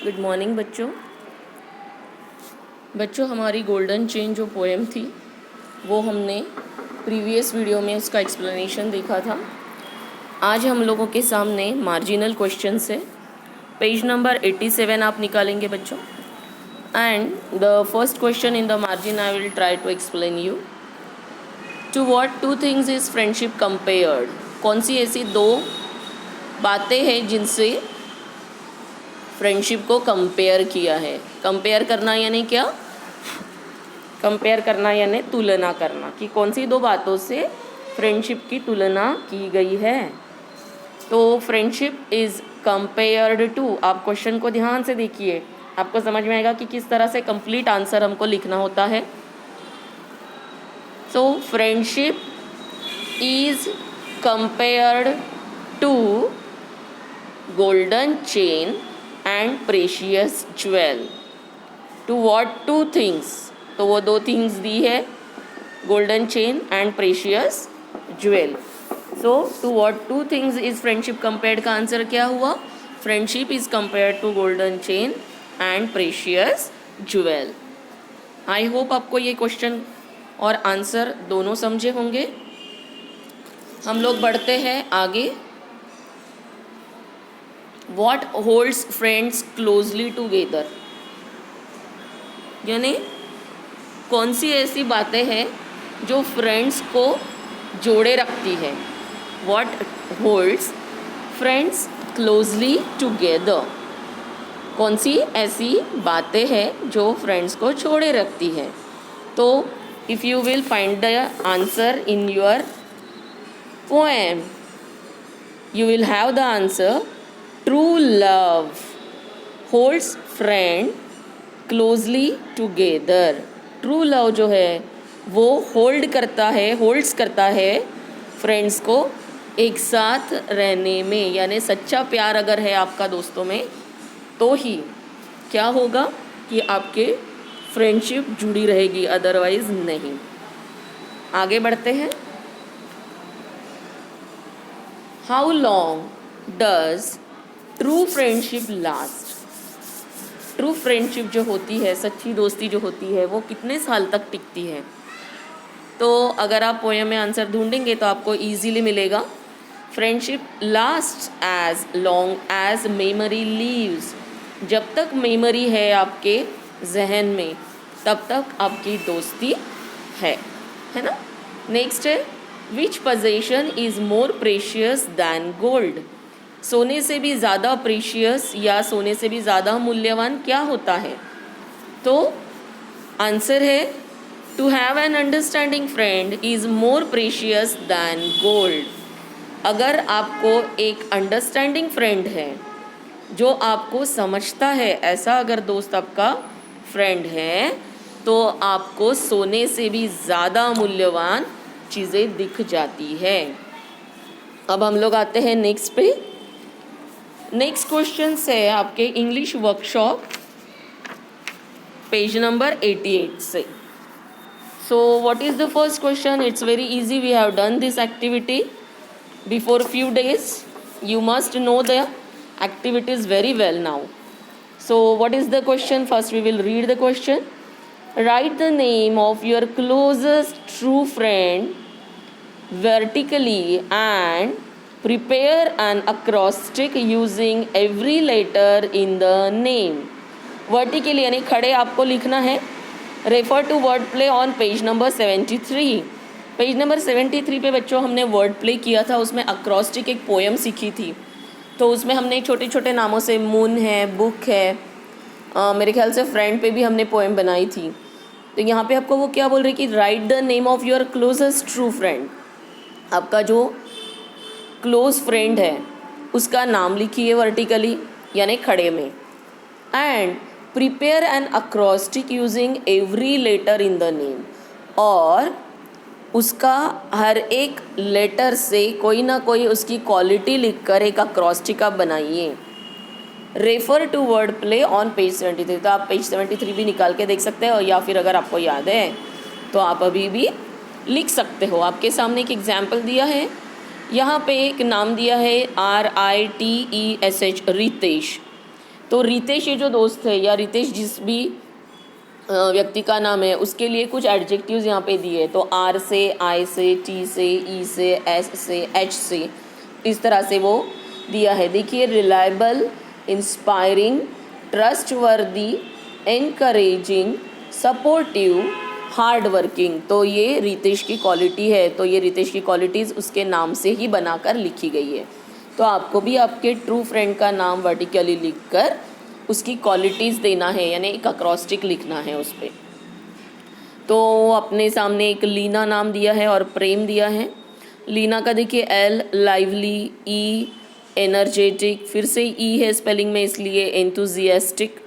Good morning बच्चों हमारी golden chain जो पोएम थी वो हमने प्रीवियस वीडियो में उसका एक्सप्लेनेशन देखा था। आज हम लोगों के सामने मार्जिनल क्वेश्चन है। पेज नंबर 87 आप निकालेंगे बच्चों। And the first question in the margin I will try to explain you. To what two things is friendship compared. कौन सी ऐसी दो बातें हैं जिनसे फ्रेंडशिप को कंपेयर किया है। कंपेयर करना यानी क्या? कंपेयर करना यानी तुलना करना, कि कौन सी दो बातों से फ्रेंडशिप की तुलना की गई है। तो फ्रेंडशिप इज़ कंपेयर्ड टू, आप क्वेश्चन को ध्यान से देखिए, आपको समझ में आएगा कि किस तरह से कंप्लीट आंसर हमको लिखना होता है। So friendship is compared to golden chain and precious jewel. To what two things, तो वो दो थिंग्स दी है, golden chain and precious jewel. So to what two things is friendship compared का आंसर क्या हुआ? Friendship is compared to golden chain and precious jewel. I hope आपको ये क्वेश्चन और आंसर दोनों समझे होंगे। हम लोग बढ़ते हैं आगे। What holds friends closely together, यानी कौन सी ऐसी बातें हैं जो फ्रेंड्स को जोड़े रखती है। What holds friends closely together, कौन सी ऐसी बातें हैं जो फ्रेंड्स को जोड़े रखती है। तो if you will find the answer in your poem, you will have the answer. True love holds friend closely together. True love जो है वो होल्ड्स करता है फ्रेंड्स को एक साथ रहने में। यानी सच्चा प्यार अगर है आपका दोस्तों में तो ही क्या होगा कि आपके फ्रेंडशिप जुड़ी रहेगी, अदरवाइज नहीं। आगे बढ़ते हैं। How long does true friendship last. True friendship जो होती है, सच्ची दोस्ती जो होती है, वो कितने साल तक टिकती है। तो अगर आप पोएम में आंसर ढूंढेंगे तो आपको इजीली मिलेगा। Friendship last as long as memory lives. जब तक मेमोरी है आपके जहन में तब तक आपकी दोस्ती है ना। नेक्स्ट है, which possession is more precious than gold. सोने से भी ज़्यादा प्रीशियस या सोने से भी ज़्यादा मूल्यवान क्या होता है? तो आंसर है to have an understanding friend is more precious than gold. अगर आपको एक अंडरस्टैंडिंग फ्रेंड है जो आपको समझता है, ऐसा अगर दोस्त आपका फ्रेंड है तो आपको सोने से भी ज़्यादा मूल्यवान चीज़ें दिख जाती है। अब हम लोग आते हैं नेक्स्ट पे। नेक्स्ट क्वेश्चन है आपके इंग्लिश वर्कशॉप पेज नंबर 88 से। So what is the first question? It's very easy, we have done this activity before few days. You must know the activities very well now. So what is the question? First we will read the question. Write the name of your closest true friend vertically and prepare an acrostic using every letter in the name. Vertically यानी खड़े आपको लिखना है। Refer to word play on page number 73. Page number 73 पे बच्चों हमने word play किया था, उसमें अक्रॉस्टिक एक पोएम सीखी थी। तो उसमें हमने छोटे छोटे नामों से मून है, बुक है, मेरे ख्याल से फ्रेंड पे भी हमने पोएम बनाई थी। तो यहाँ पे आपको वो क्या बोल रही कि right the name of your closest true friend. आपका जो क्लोज फ्रेंड है उसका नाम लिखिए वर्टिकली यानी खड़े में। And prepare an acrostic using every letter in the name, और उसका हर एक लेटर से कोई ना कोई उसकी क्वालिटी लिखकर एक अक्रॉस्टिक आप बनाइए। Refer to word play on page 73। तो आप पेज 73 भी निकाल के देख सकते हो, या फिर अगर आपको याद है तो आप अभी भी लिख सकते हो। आपके सामने एक एग्जाम्पल दिया है, यहाँ पे एक नाम दिया है RITESH, रितेश। तो रितेश ये जो दोस्त है या रितेश जिस भी व्यक्ति का नाम है उसके लिए कुछ एडजेक्टिव्स यहाँ पे दिए, तो आर से, आई से, टी से, ई से, एस से, एच से, इस तरह से वो दिया है। देखिए, reliable, inspiring, trustworthy, encouraging, supportive, hard working. तो ये रितेश की क्वालिटी है, तो ये रितेश की क्वालिटीज़ उसके नाम से ही बनाकर लिखी गई है। तो आपको भी आपके ट्रू फ्रेंड का नाम वर्टिकली लिखकर उसकी क्वालिटीज़ देना है, यानी एक अक्रॉस्टिक लिखना है उस पर। तो अपने सामने एक लीना नाम दिया है और प्रेम दिया है। लीना का देखिए एल, लाइवली, ई एनर्जेटिक, फिर से ई है स्पेलिंग में इसलिए एंथुजियास्टिक,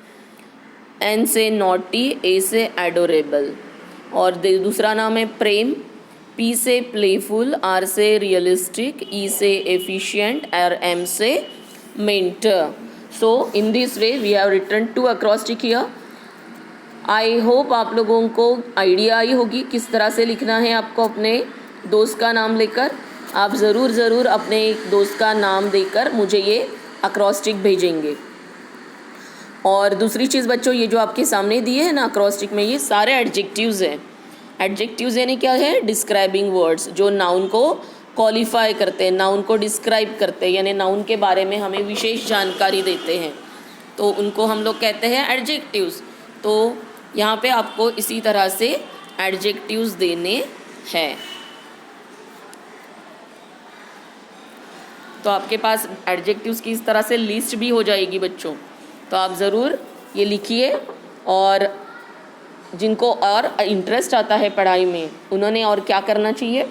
एन से नॉटी, ए से एडोरेबल। और दूसरा नाम है प्रेम, पी से प्लेफुल, आर से रियलिस्टिक, ई से एफिशिएंट और एम से mentor. So in this way we have written 2 acrostic here. I hope आप लोगों को आइडिया आई होगी किस तरह से लिखना है आपको अपने दोस्त का नाम लेकर। आप ज़रूर अपने एक दोस्त का नाम देकर मुझे ये अक्रॉस्टिक भेजेंगे। और दूसरी चीज़ बच्चों, ये जो आपके सामने दिए हैं ना अक्रॉस्टिक में, ये सारे एडजेक्टिव्स हैं। एडजेक्टिव्स यानी क्या है? डिस्क्राइबिंग वर्ड्स, जो नाउन को क्वालिफाई करते हैं, नाउन को डिस्क्राइब करते हैं, यानी नाउन के बारे में हमें विशेष जानकारी देते हैं, तो उनको हम लोग कहते हैं एडजेक्टिव्स। तो यहाँ पे आपको इसी तरह से एडजेक्टिव्स देने हैं। तो आपके पास एडजेक्टिव्स की इस तरह से लिस्ट भी हो जाएगी बच्चों। तो आप ज़रूर ये लिखिए, और जिनको और इंटरेस्ट आता है पढ़ाई में उन्होंने और क्या करना चाहिए,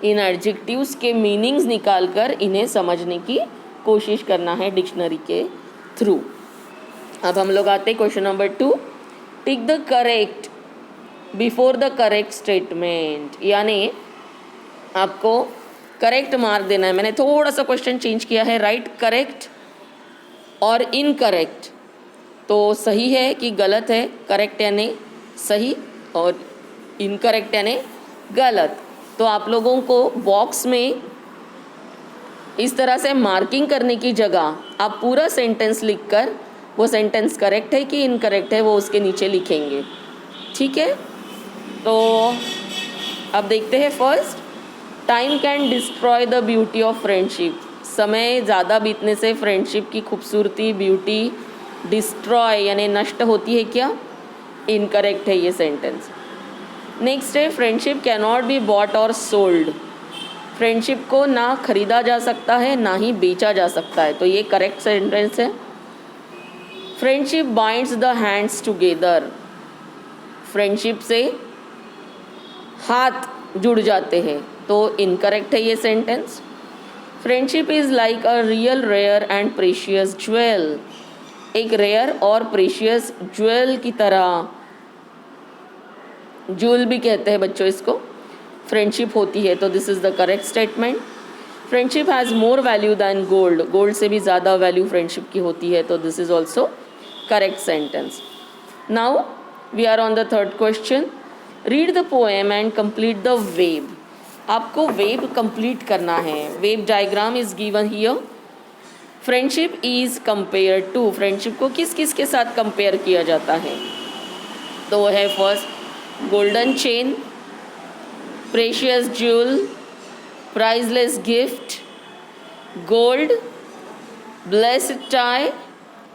इन एडजेक्टिव्स के मीनिंग्स निकाल कर इन्हें समझने की कोशिश करना है डिक्शनरी के थ्रू। अब हम लोग आते हैं question number 2। Tick the correct before the correct statement, यानी आपको करेक्ट मार्क देना है। मैंने थोड़ा सा क्वेश्चन चेंज किया है, राइट करेक्ट और इनकरेक्ट। तो सही है कि गलत है, करेक्ट यानी सही और इनकरेक्ट यानी गलत। तो आप लोगों को बॉक्स में इस तरह से मार्किंग करने की जगह आप पूरा सेंटेंस लिखकर वो सेंटेंस करेक्ट है कि इनकरेक्ट है वो उसके नीचे लिखेंगे, ठीक है। तो अब देखते हैं first, time can destroy the beauty of friendship. समय ज़्यादा बीतने से फ्रेंडशिप की खूबसूरती, ब्यूटी डिस्ट्रॉय यानी नष्ट होती है क्या? इनकरेक्ट है ये सेंटेंस। नेक्स्ट है, friendship can not be bought और सोल्ड। फ्रेंडशिप को ना खरीदा जा सकता है ना ही बेचा जा सकता है, तो ये करेक्ट सेंटेंस है। Friendship binds the hands together. Friendship से हाथ जुड़ जाते हैं, तो इनकरेक्ट है ये sentence. Friendship is like a real rare and precious jewel. एक रेयर और प्रेशियस ज्वेल की तरह, ज्वेल भी कहते हैं बच्चों इसको, फ्रेंडशिप होती है, तो this is the correct statement. Friendship has more value than gold. Gold से भी ज़्यादा वैल्यू फ्रेंडशिप की होती है, तो this is also correct sentence. Now we are on the third question. Read the poem and complete the web. आपको web complete करना है। Web diagram is given here. Friendship is compare to. Friendship को किस किस के साथ compare किया जाता है? तो वो है first golden chain, precious jewel, priceless gift, gold, blessed tie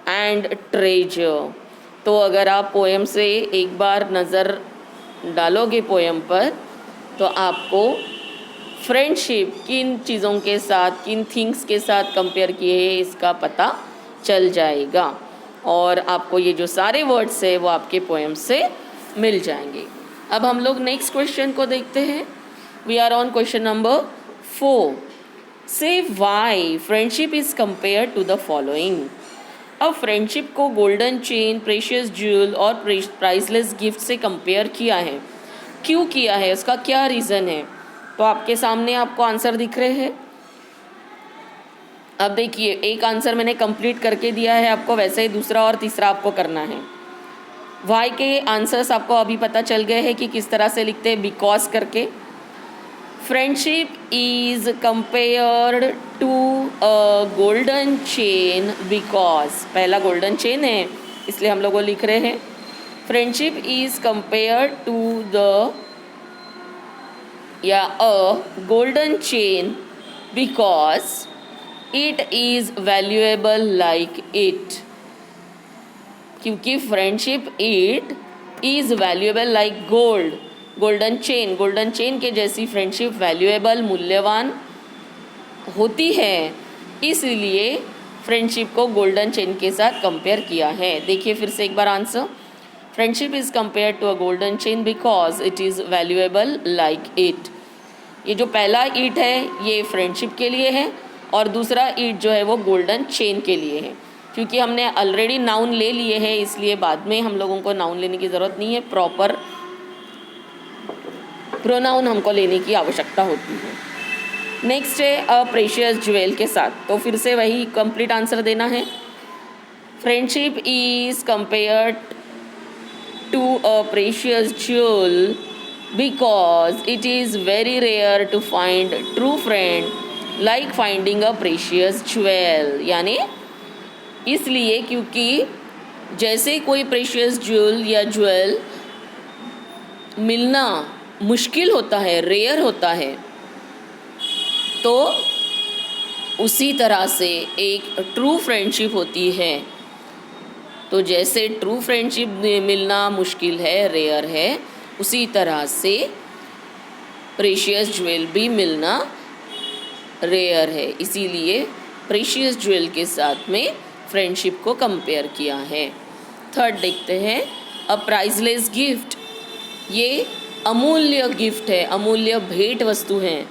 and treasure. तो अगर आप पोएम से एक बार नज़र डालोगे पोएम पर, तो आपको फ्रेंडशिप किन चीज़ों के साथ, किन थिंग्स के साथ कंपेयर किए हैं इसका पता चल जाएगा, और आपको ये जो सारे वर्ड्स है वो आपके पोएम से मिल जाएंगे। अब हम लोग नेक्स्ट क्वेश्चन को देखते हैं। We are on question number 4। Say why friendship is compare to the following. अब फ्रेंडशिप को गोल्डन चेन, प्रेशियस ज्वेल और प्राइसलेस गिफ्ट से कंपेयर किया है। क्यों किया है, उसका क्या रीज़न है? तो आपके सामने आपको आंसर दिख रहे हैं। अब देखिए, एक आंसर मैंने कंप्लीट करके दिया है आपको, वैसे ही दूसरा और तीसरा आपको करना है। वाई के आंसर्स आपको अभी पता चल गए हैं कि किस तरह से लिखते हैं, बिकॉज करके। Friendship is compared to a golden chain because, पहला गोल्डन चेन है इसलिए हम लोग वो लिख रहे हैं. Friendship is compared to the या a golden chain because it is valuable like it. क्योंकि friendship it is valuable like gold, golden chain के जैसी फ्रेंडशिप वैल्यूएबल मूल्यवान होती है, इसलिए फ्रेंडशिप को गोल्डन चेन के साथ कंपेयर किया है. देखिए फिर से एक बार answer. Friendship is compare to a golden chain because it is valuable like it. ये जो पहला ईट है ये फ्रेंडशिप के लिए है और दूसरा ईट जो है वो गोल्डन चेन के लिए है. क्योंकि हमने ऑलरेडी नाउन ले लिए हैं इसलिए बाद में हम लोगों को नाउन लेने की ज़रूरत नहीं है, प्रॉपर प्रोनाउन हमको लेने की आवश्यकता होती है. नेक्स्ट है अ प्रेशियस ज्वेल के साथ, तो फिर से वही कंप्लीट आंसर देना है. Friendship is compared to a precious jewel because it is very rare to find true friend like finding a precious jewel. यानी इसलिए क्योंकि जैसे कोई प्रेशियस ज्वेल या ज्वेल मिलना मुश्किल होता है, रेयर होता है, तो उसी तरह से एक ट्रू फ्रेंडशिप होती है. तो जैसे ट्रू फ्रेंडशिप मिलना मुश्किल है, रेयर है, उसी तरह से प्रेशियस ज्वेल भी मिलना रेयर है. इसीलिए प्रेशियस ज्वेल के साथ में फ्रेंडशिप को कंपेयर किया है. थर्ड देखते हैं अ प्राइसलेस गिफ्ट. ये अमूल्य गिफ्ट है, अमूल्य भेंट वस्तु है.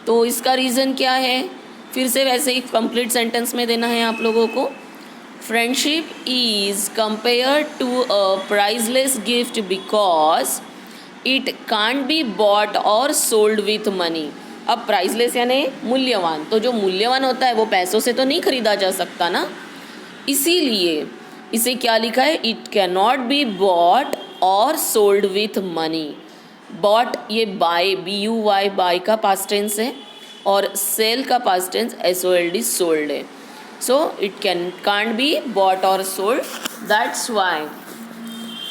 तो इसका रीज़न क्या है, फिर से वैसे ही कंप्लीट सेंटेंस में देना है आप लोगों को. Friendship is compared to a priceless gift because it can't be bought और सोल्ड विथ मनी. अब प्राइसलेस यानी मूल्यवान, तो जो मूल्यवान होता है वो पैसों से तो नहीं खरीदा जा सकता ना, इसीलिए इसे क्या लिखा है, it can not be bought और सोल्ड विथ मनी. बॉट ये बाय, BUY बाय का पास्ट टेंस है और सेल का पास्ट टेंस SOLD सोल्ड है. So it can't be bought और sold, that's why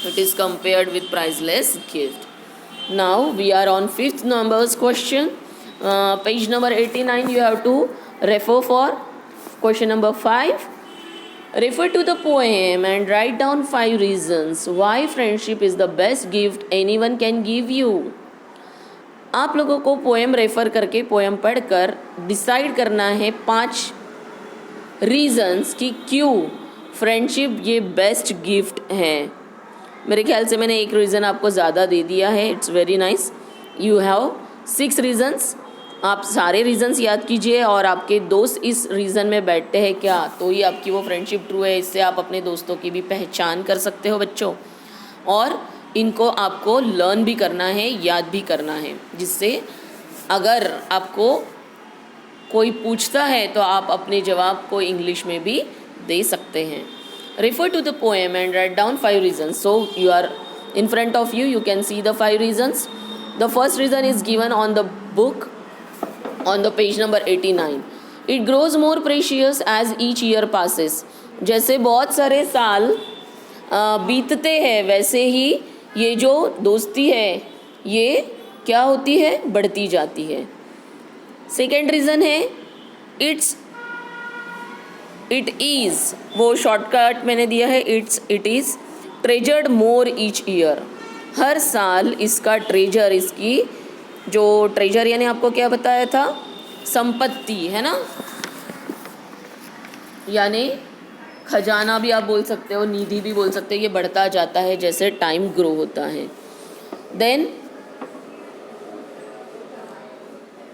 it is compared with priceless gift. Now we are on 5th numbers question. Page number 89 you have to refer for question number 5. Refer to the poem and write down 5 reasons why friendship is the best gift anyone can give you. आप लोगों को poem refer करके, poem पढ़कर decide करना है 5 reasons कि क्यों friendship ये बेस्ट गिफ्ट है. मेरे ख्याल से मैंने एक रीज़न आपको ज़्यादा दे दिया है. It's very nice. You have 6 reasons. आप सारे रीजंस याद कीजिए और आपके दोस्त इस रीज़न में बैठते हैं क्या, तो ही आपकी वो फ्रेंडशिप ट्रू है. इससे आप अपने दोस्तों की भी पहचान कर सकते हो बच्चों, और इनको आपको लर्न भी करना है, याद भी करना है, जिससे अगर आपको कोई पूछता है तो आप अपने जवाब को इंग्लिश में भी दे सकते हैं. Refer to the poem and write down 5 reasons. So you are in front of you, you can see the 5 reasons. The first reason is given on the book on the page number 89. It grows more precious as each year passes. जैसे बहुत सारे साल बीतते हैं वैसे ही ये जो दोस्ती है ये क्या होती है, बढ़ती जाती है. सेकेंड रीज़न है इट इज़, वो शॉर्टकट मैंने दिया है, it is treasured more each year. हर साल इसका ट्रेजर, इसकी जो ट्रेजर यानी आपको क्या बताया था, संपत्ति है ना, यानी खजाना भी आप बोल सकते हो, निधि भी बोल सकते हो, ये बढ़ता जाता है जैसे टाइम ग्रो होता है. Then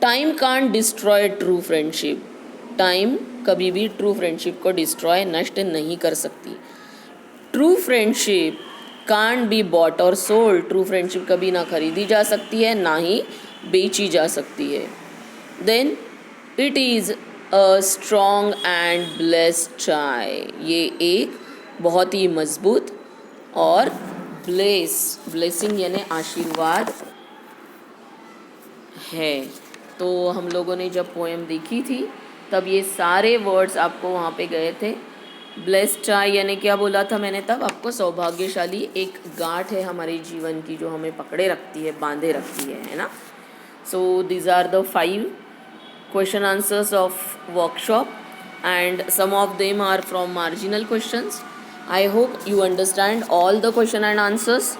time can't destroy true friendship. Time कभी भी ट्रू फ्रेंडशिप को डिस्ट्रॉय, नष्ट नहीं कर सकती. True friendship can't be bought और सोल्ड. ट्रू फ्रेंडशिप कभी ना खरीदी जा सकती है ना ही बेची जा सकती है. Then it is a strong and blessed tie. ये एक बहुत ही मजबूत और ब्लेसिंग यानी आशीर्वाद है। तो हम लोगों ने जब पोएम देखी थी तब ये सारे वर्ड्स आपको वहाँ पे गए थे। ब्लेस्ड यानी क्या बोला था मैंने तब आपको? सौभाग्यशाली एक गांठ है हमारे जीवन की जो हमें पकड़े रखती है, बांधे रखती है ना। So these are the 5 question answers of workshop and some of them are from marginal questions. I hope you understand all the question and answers.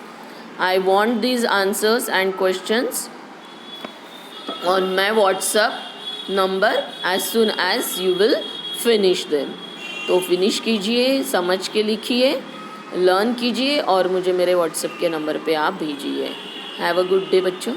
I want these answers and questions on my WhatsApp number as soon as you will finish them. तो finish कीजिए, समझ के लिखिए, learn कीजिए और मुझे मेरे WhatsApp के नंबर पे आप भेजिए। हैव अ गुड डे बच्चों।